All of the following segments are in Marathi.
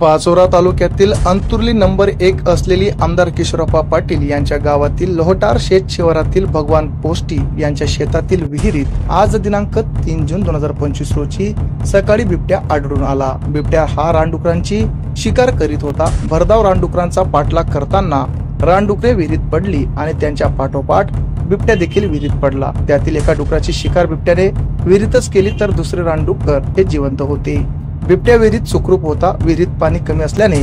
पाचोरा तालुक्यातील अंतुर्ली नंबर 1 असलेली आमदार किशोरप्पा पाटील यांच्या गावातील लोहटार शेत शिवारातील भगवान पोस्टी यांच्या शेतातील विहिरीत आज दिनांक 3 जून 2025 रोजी सकाळी बिबट्या आढळून आला। बिबट्या हा रानडुकरांची शिकार करीत होता। भरधाव रानडुकरांचा पाठलाग करताना रानडुकरे विहिरीत पडली आणि त्यांच्या पाठोपाठ बिबट्या देखील विहिरीत पडला। त्यातील एका डुकराची शिकार बिबट्याने विहिरीतच केली तर दुसरे रानडुकर हे जिवंत होते। बिबट्या विहिरीत सुखरूप होता। विहिरीत पाणी कमी असल्याने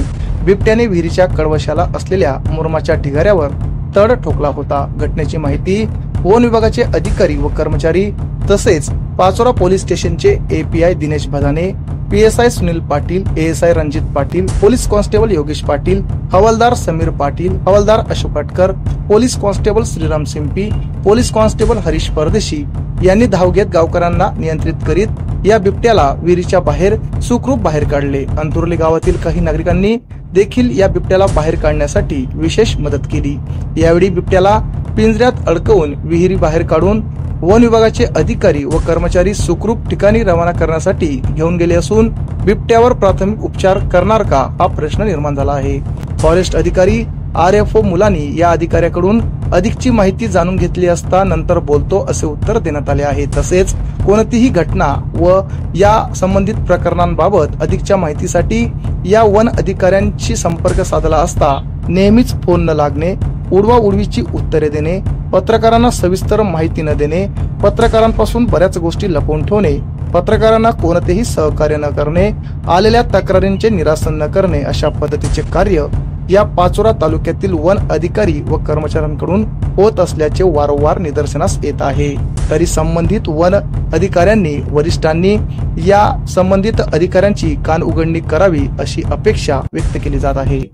बिबट्याने विहिरीच्या कडवशाला असलेल्या मुरमाच्या ढिगाऱ्यावर तड ठोकला होता। घटनेची माहिती वन विभागाचे अधिकारी व कर्मचारी तसेच पाचोरा पोलीस स्टेशनचे API Dinesh Bhadane, PSI Sunil Patil, ASI Ranjit Patil, police constable Yogesh Patil, हवालदार समीर पाटील, हवालदार Ashok Atkar, police constable Shriram Simpy, police constable Harish परदेशी यांनी धाव घेत गावकऱ्यांना नियंत्रित करीत या बिबट्याला विहिरीच्या बाहेर सुखरूप बाहेर काढले। अंतुर्ली गावातील काही नागरिकांनी देखील या बिबट्याला बाहेर काढण्यासाठी विशेष मदत केली। यावेळी बिबट्याला पिंजऱ्यात अडकवून विहिरी बाहेर काढून वन विभागाचे अधिकारी व कर्मचारी सुखरूप ठिकाणी रवाना करण्यासाठी घेऊन गेले असून बिबट्यावर प्राथमिक उपचार करणार का हा प्रश्न निर्माण झाला आहे। फॉरेस्ट अधिकारी RFO मुलानी या अधिकाऱ्याकडून अधिकची माहिती जाणून घेतली असता नंतर बोलतो असे उत्तर देण्यात आले आहे। तसेच कोणतीही घटना व या संबंधित प्रकरणांबाबत अधिकच्या माहितीसाठी या वन अधिकाऱ्यांशी संपर्क साधला असता नेहमीच फोन न लागणे, उडवाउडवीची उत्तरे देणे, पत्रकारांना सविस्तर माहिती न देणे, पत्रकारांपासून बऱ्याच गोष्टी लपवून ठेवणे, पत्रकारांना कोणतेही सहकार्य न करणे, आलेल्या तक्रारींचे निरासन न करणे अशा पद्धतीचे कार्य या पाचोरा तालुक्यातील वन अधिकारी व कर्मचाऱ्यांकडून होत असल्याचे वारंवार निदर्शनास येत आहे। तरी संबंधित वन अधिकाऱ्यांनी वरिष्ठांनी या संबंधित अधिकाऱ्यांची कान उघडणी करावी अशी अपेक्षा व्यक्त केली जात आहे।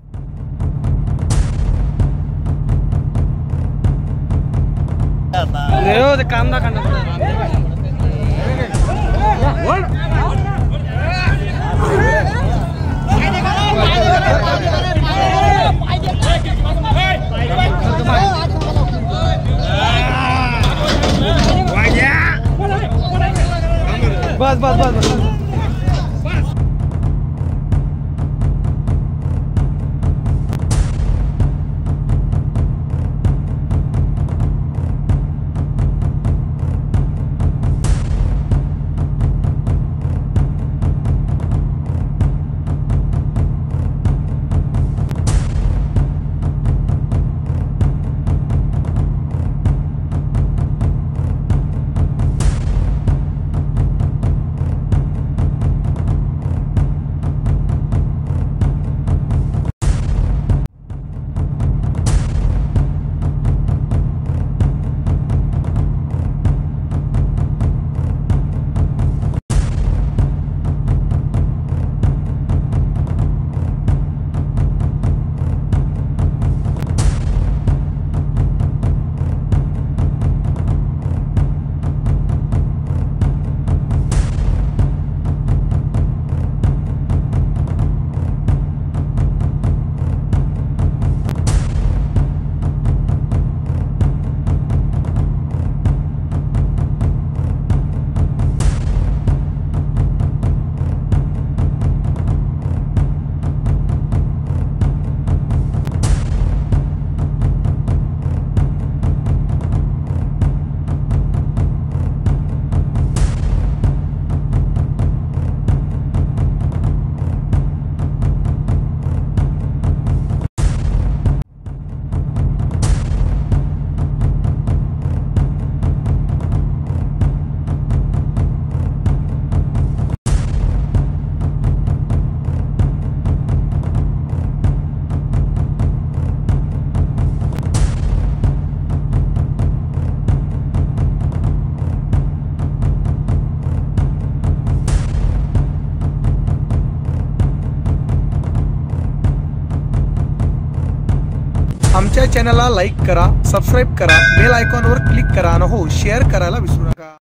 बस आमच्या चॅनलला लाईक करा, सबस्क्राईब करा, बेल आयकॉनवर क्लिक करा आणि हो शेअर करायला विसरू नका।